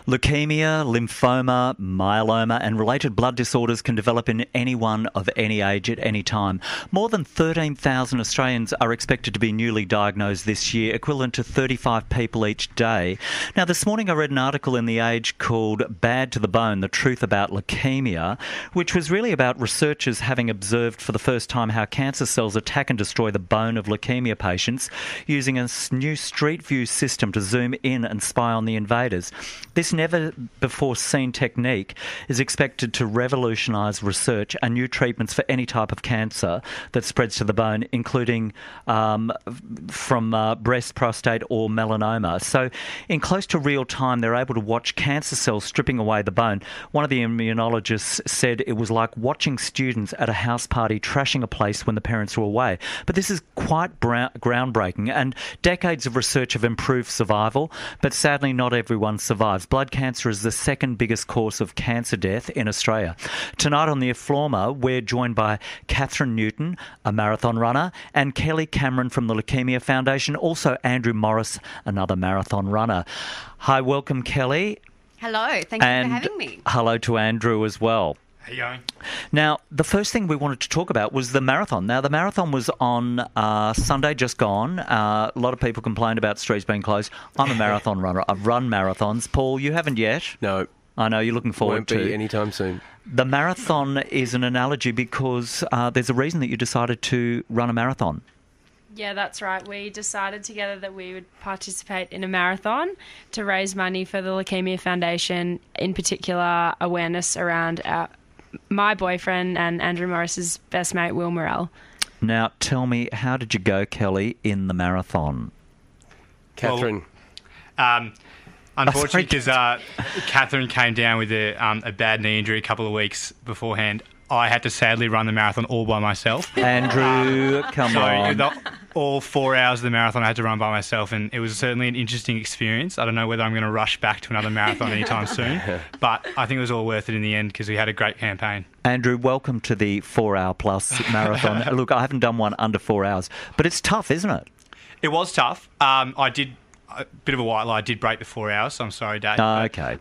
Leukaemia, lymphoma, myeloma and related blood disorders can develop in anyone of any age at any time. More than 13,000 Australians are expected to be newly diagnosed this year, equivalent to 35 people each day. Now, this morning I read an article in The Age called Bad to the Bone, The Truth About Leukaemia, which was really about researchers having observed for the first time how cancer cells attack and destroy the bone of leukaemia patients using a new Street View system to zoom in and spy on the invaders. This never-before-seen technique is expected to revolutionise research and new treatments for any type of cancer that spreads to the bone, including from breast, prostate or melanoma. So in close to real time, they're able to watch cancer cells stripping away the bone. One of the immunologists said it was like watching students at a house party trashing a place when the parents were away. But this is quite groundbreaking, and decades of research have improved survival, but sadly not everyone survives. Blood cancer is the second biggest cause of cancer death in Australia. Tonight on the Informer, we're joined by Catherine Newton, a marathon runner, and Kelly Cameron from the Leukaemia Foundation, also Andrew Morris, another marathon runner. Hi, welcome Kelly. Hello, thank you for having me. Hello to Andrew as well. How you going? Now, the first thing we wanted to talk about was the marathon. Now, the marathon was on Sunday, just gone. A lot of people complained about streets being closed. I'm a marathon runner. I've run marathons. Paul, you haven't yet? No. I know, you're looking forward to. Won't be anytime soon. The marathon is an analogy because there's a reason that you decided to run a marathon. Yeah, that's right. We decided together that we would participate in a marathon to raise money for the Leukaemia Foundation, in particular awareness around my boyfriend and Andrew Morris's best mate, Will Morrell. Now, tell me, how did you go, Kelly, in the marathon? Catherine. Unfortunately, because Catherine came down with a bad knee injury a couple of weeks beforehand, I had to sadly run the marathon all by myself. Andrew, come on. All 4 hours of the marathon I had to run by myself, and it was certainly an interesting experience. I don't know whether I'm going to rush back to another marathon anytime soon, but I think it was all worth it in the end because we had a great campaign. Andrew, welcome to the 4 hour plus marathon. Look, I haven't done one under 4 hours, but it's tough, isn't it? It was tough. I did... A bit of a white lie. I did break the 4 hours, so I'm sorry, Dad. Okay.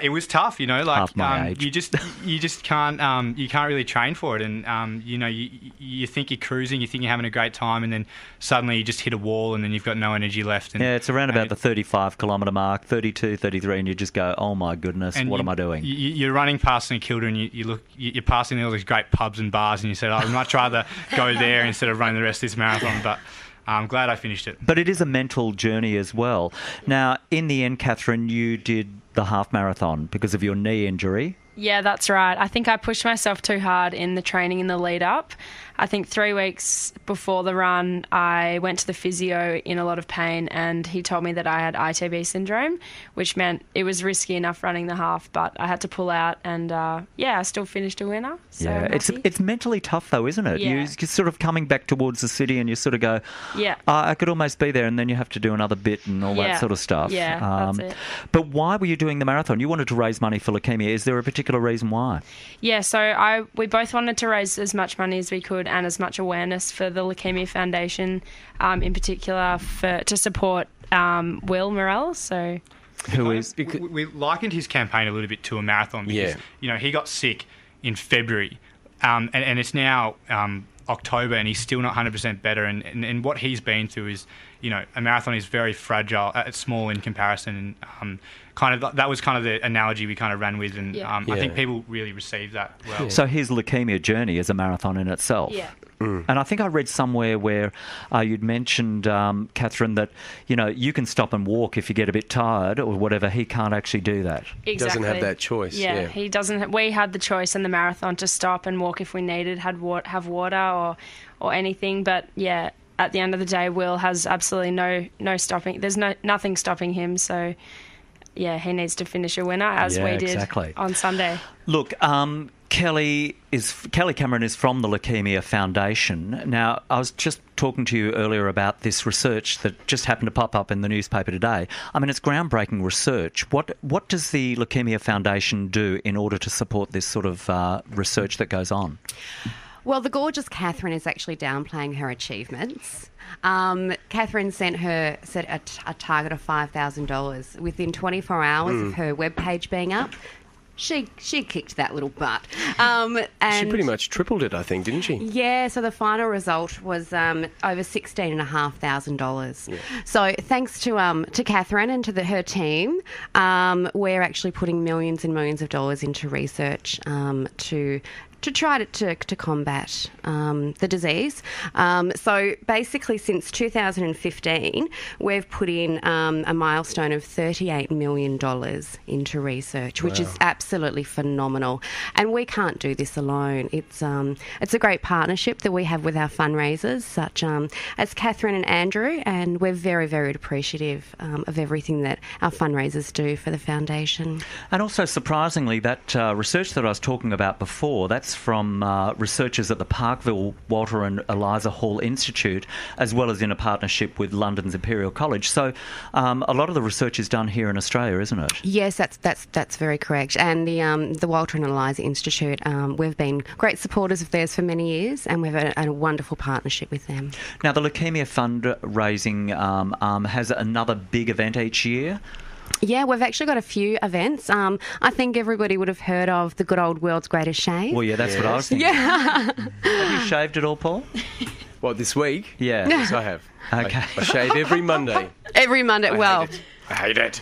It was tough, you know. Like half my age. you just can't you can't really train for it, and you know you think you're cruising, you think you're having a great time, and then suddenly you just hit a wall, and then you've got no energy left. And, yeah, it's around about the 35 kilometre mark, 32, 33, and you just go, oh my goodness, what am I doing? You're running past St Kilda, and you're passing all these great pubs and bars, and you said, I'd much rather go there instead of running the rest of this marathon, but. I'm glad I finished it. But it is a mental journey as well. Now, in the end, Catherine, you did the half marathon because of your knee injury. Yeah, that's right. I think I pushed myself too hard in the training in the lead up. I think 3 weeks before the run, I went to the physio in a lot of pain, and he told me that I had ITB syndrome, which meant it was risky enough running the half, but I had to pull out, and I still finished a winner. So yeah, it's mentally tough though, isn't it? Yeah. You're sort of coming back towards the city, and you sort of go, yeah, I could almost be there, and then you have to do another bit and all that sort of stuff. Yeah, that's it. But why were you doing the marathon? You wanted to raise money for leukaemia. Is there a particular reason why? Yeah, so we both wanted to raise as much money as we could and as much awareness for the Leukaemia Foundation, in particular to support Will Morrell. So, we likened his campaign a little bit to a marathon because you know he got sick in February, and it's now October, and he's still not 100% better. And what he's been through is, you know, a marathon is very fragile, small in comparison. And that was kind of the analogy we kind of ran with, and I think people really received that well. Yeah. So his leukemia journey is a marathon in itself. Yeah. And I think I read somewhere where you'd mentioned, Catherine, that, you know, you can stop and walk if you get a bit tired or whatever. He can't actually do that. Exactly. He doesn't have that choice. Yeah, he doesn't. We had the choice in the marathon to stop and walk if we needed, have water or anything. But yeah, at the end of the day, Will has absolutely no stopping. There's nothing stopping him. So yeah, he needs to finish a winner as we did on Sunday. Look, Kelly Cameron is from the Leukaemia Foundation. Now, I was just talking to you earlier about this research that just happened to pop up in the newspaper today. I mean, it's groundbreaking research. What does the Leukaemia Foundation do in order to support this sort of research that goes on? Well, the gorgeous Catherine is actually downplaying her achievements. Catherine set a target of $5,000 within 24 hours of her webpage being up. She kicked that little butt. And she pretty much tripled it, I think, didn't she? Yeah, so the final result was over $16,500. Yeah. So thanks to Catherine and to her team, we're actually putting millions and millions of dollars into research to try to combat the disease. So basically since 2015, we've put in a milestone of $38 million into research, which is absolutely phenomenal. And we can't do this alone. It's a great partnership that we have with our fundraisers, such as Catherine and Andrew, and we're very, very appreciative of everything that our fundraisers do for the foundation. And also, surprisingly, that research that I was talking about before, that's from researchers at the Parkville Walter and Eliza Hall Institute, as well as in a partnership with London's Imperial College. So a lot of the research is done here in Australia, isn't it? Yes, that's very correct. And the Walter and Eliza Institute, we've been great supporters of theirs for many years, and we've had a wonderful partnership with them. Now, the Leukaemia fundraising arm has another big event each year. Yeah, we've actually got a few events. I think everybody would have heard of the good old World's Greatest Shave. Well, yeah, that's what I was thinking. Yeah. Have you shaved at all, Paul? What, this week? Yeah. Yes, I have. Okay. I shave every Monday. Every Monday. I hate it.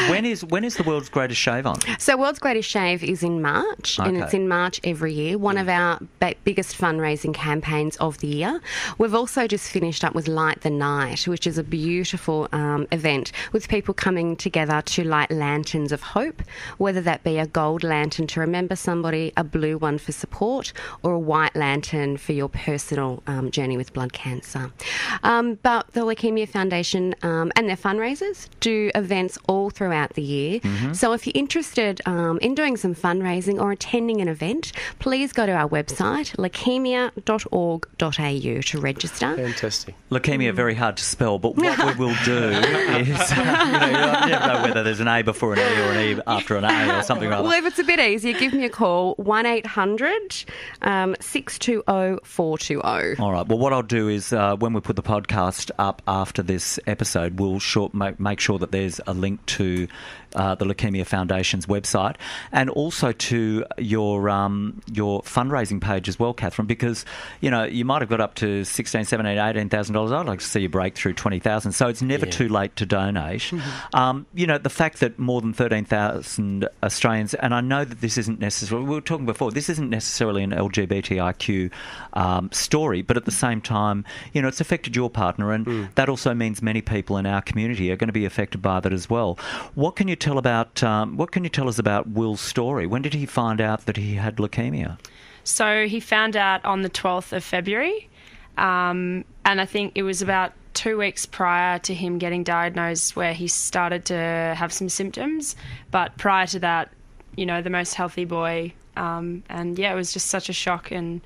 When is the World's Greatest Shave on? So World's Greatest Shave is in March, and it's in March every year, one of our biggest fundraising campaigns of the year. We've also just finished up with Light the Night, which is a beautiful event with people coming together to light lanterns of hope, whether that be a gold lantern to remember somebody, a blue one for support, or a white lantern for your personal journey with blood cancer. But the Leukaemia Foundation and their fundraisers do events all throughout the year. Mm-hmm. So if you're interested in doing some fundraising or attending an event, please go to our website, leukaemia.org.au to register. Fantastic. Leukaemia, very hard to spell, but what we will do is, you never know whether there's an A before an E or an E after an A or something like that. Well, if it's a bit easier, give me a call, 1-800-620-420. All right. Well, what I'll do is when we put the podcast up after this episode, we'll make sure that there's a link to the Leukaemia Foundation's website and also to your fundraising page as well, Catherine, because, you might have got up to $16,000, $17,000, $18,000. I'd like to see you break through $20,000. So it's never too late to donate. Mm-hmm. The fact that more than 13,000 Australians, and I know that this isn't necessarily, we were talking before, this isn't necessarily an LGBTIQ story, but at the same time, it's affected your partner, and that also means many people in our community are going to be affected by that as well. What can you tell us about Will's story? When did he find out that he had leukemia? So he found out on the 12th of February, and I think it was about 2 weeks prior to him getting diagnosed where he started to have some symptoms. But prior to that, the most healthy boy, and it was just such a shock, and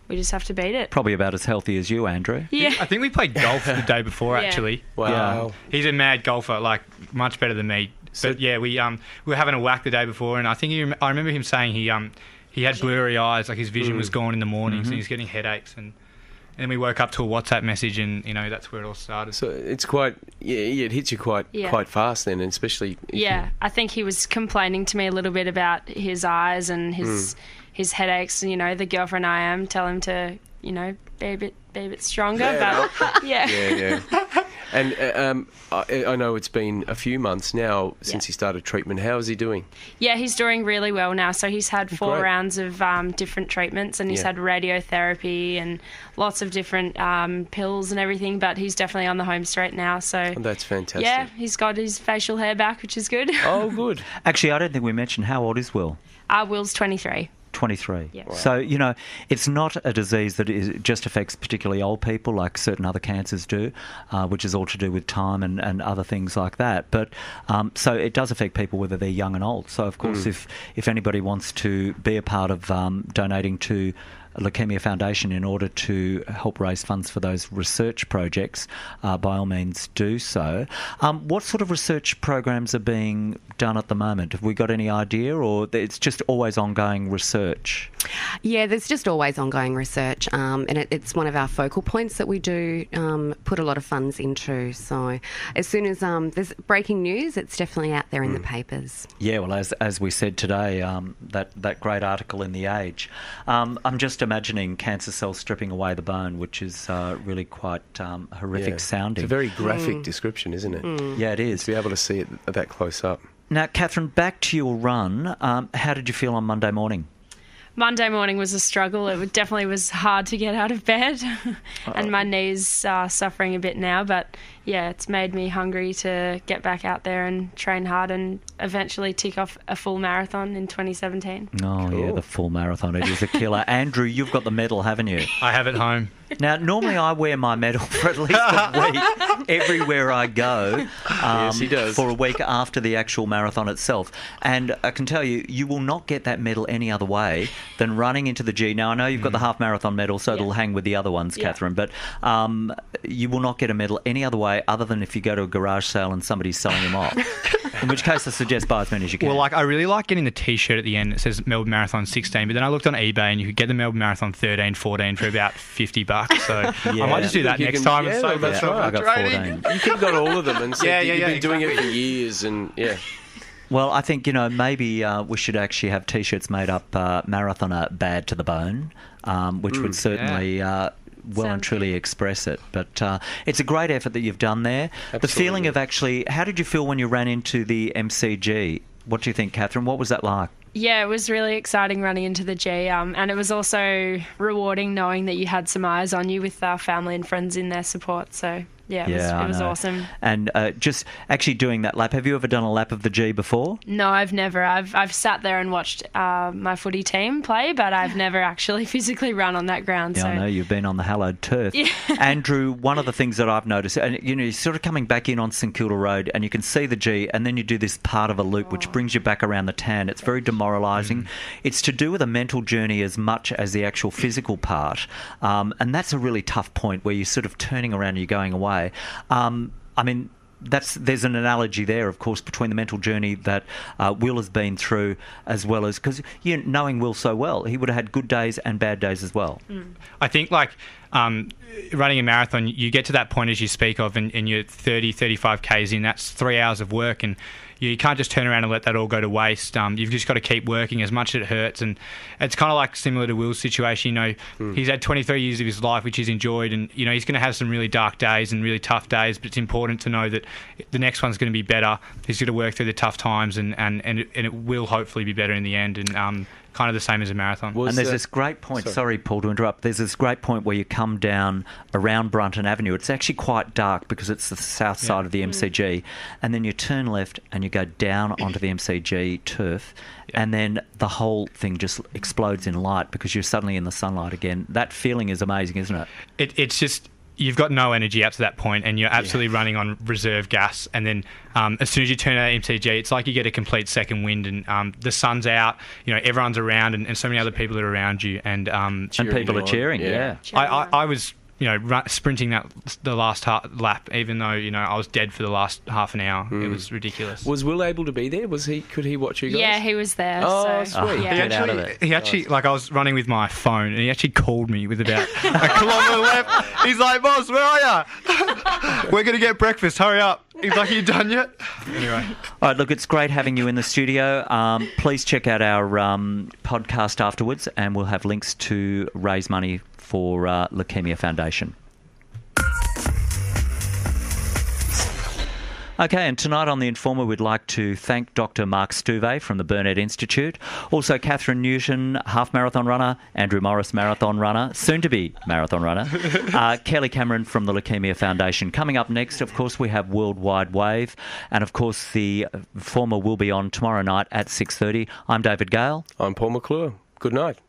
we just have to beat it. Probably about as healthy as you, Andrew. Yeah. I think we played golf the day before, actually. Wow. Yeah. He's a mad golfer, much better than me. But we were having a whack the day before, and I remember him saying he had blurry eyes, his vision was gone in the mornings, and he was getting headaches, and then we woke up to a WhatsApp message, and that's where it all started. So it's quite it hits you quite fast then, and especially I think he was complaining to me a little bit about his eyes and his headaches, and the girlfriend I am tell him to be a bit stronger, but yeah. And I know it's been a few months now since he started treatment. How is he doing? Yeah, he's doing really well now. So he's had 4 rounds of different treatments, and he's had radiotherapy and lots of different pills and everything, but he's definitely on the home straight now. So that's fantastic. Yeah, he's got his facial hair back, which is good. Oh, good. Actually, I don't think we mentioned, how old is Will? Will's 23. 23. Yeah. Wow. So, it's not a disease that just affects particularly old people like certain other cancers do, which is all to do with time and other things like that. But so it does affect people whether they're young and old. So, of course, if anybody wants to be a part of donating to Leukaemia Foundation in order to help raise funds for those research projects, by all means do so. What sort of research programs are being done at the moment? Have we got any idea, or it's just always ongoing research? Yeah, there's just always ongoing research, and it's one of our focal points that we do put a lot of funds into. So as soon as there's breaking news, it's definitely out there in the papers. Yeah, well, as we said today, that great article in The Age. I'm just imagining cancer cells stripping away the bone, which is really quite horrific sounding. It's a very graphic description, isn't it? Yeah, it is. To be able to see it that close up. Now, Catherine, back to your run. How did you feel on Monday morning? Monday morning was a struggle. It definitely was hard to get out of bed, and my knees are suffering a bit now. But yeah, it's made me hungry to get back out there and train hard and eventually tick off a full marathon in 2017. Oh, Cool. yeah, the full marathon. It is a killer. Andrew, you've got the medal, haven't you? I have it home. Now, normally I wear my medal for at least a week everywhere I go. Yes, he does. For a week after the actual marathon itself. And I can tell you, you will not get that medal any other way than running into the G. Now, I know you've got the half marathon medal, so it'll hang with the other ones, Catherine, but you will not get a medal any other way other than if you go to a garage sale and somebody's selling them off. In which case, I suggest buy as many as you can. Well, I really like getting the T-shirt at the end that says Melbourne Marathon 16, but then I looked on eBay and you could get the Melbourne Marathon 13, 14 for about $50. So I might just do that next time. Yeah, and save that's myself right. I got training. 14. You could have got all of them and said Yeah, you've been doing it for exactly. years and Well, I think, maybe we should actually have T-shirts made up marathoner bad to the bone, which would certainly well and truly express it. But it's a great effort that you've done there. Absolutely. The feeling of actually, how did you feel when you ran into the MCG? What do you think, Catherine? What was that like? Yeah, it was really exciting running into the G, and it was also rewarding knowing that you had some eyes on you with family and friends in their support. So yeah, it was awesome. And just actually doing that lap, have you ever done a lap of the G before? No, I've never. I've sat there and watched my footy team play, but I've never actually physically run on that ground. Yeah, so. I know, you've been on the hallowed turf. Yeah. Andrew, one of the things that I've noticed, and you're sort of coming back in on St Kilda Road and you can see the G and then you do this part of a loop which brings you back around the tan. It's very demoralising. It's to do with a mental journey as much as the actual physical part. And that's a really tough point where you're sort of turning around and you're going away. I mean, there's an analogy there, of course, between the mental journey that Will has been through, as well as, because knowing Will so well, he would have had good days and bad days as well. I think running a marathon, you get to that point as you speak of, and you're 30, 35 Ks in, that's 3 hours of work, and you can't just turn around and let that all go to waste. You've just got to keep working as much as it hurts, and it's kind of like similar to Will's situation. He's had 23 years of his life which he's enjoyed, and he's going to have some really dark days and really tough days, but it's important to know that the next one's going to be better. He's going to work through the tough times, and it will hopefully be better in the end, and kind of the same as a marathon. And there's this great point, sorry Paul to interrupt, there's this great point where you come down around Brunton Avenue. It's actually quite dark because it's the south side of the MCG, and then you turn left and you go down onto the MCG turf, and then the whole thing just explodes in light because you're suddenly in the sunlight again. That feeling is amazing, isn't it? It's just... You've got no energy up to that point, and you're absolutely running on reserve gas. And then as soon as you turn out MCG, it's like you get a complete second wind, and the sun's out. Everyone's around, and so many other people are around you, and people are cheering. Yeah. I was sprinting the last lap, even though I was dead for the last half an hour. It was ridiculous. Was Will able to be there? Could he watch you guys? Yeah, he was there. Oh, so, sweet. Yeah. Get out of it. He actually, I was running with my phone, and he actually called me with about a kilometre left. He's like, "Boss, where are you? We're going to get breakfast. Hurry up." He's like, "Are you done yet?" Anyway. All right, look, it's great having you in the studio. Please check out our podcast afterwards, and we'll have links to raise money for Leukaemia Foundation. Okay, and tonight on The Informer, we'd like to thank Dr. Mark Stuve from the Burnett Institute, also Catherine Newton, half-marathon runner, Andrew Morris, marathon runner, soon-to-be marathon runner, Kelly Cameron from the Leukaemia Foundation. Coming up next, of course, we have Worldwide Wave, and of course, The Informer will be on tomorrow night at 6:30. I'm David Gale. I'm Paul McClure. Good night.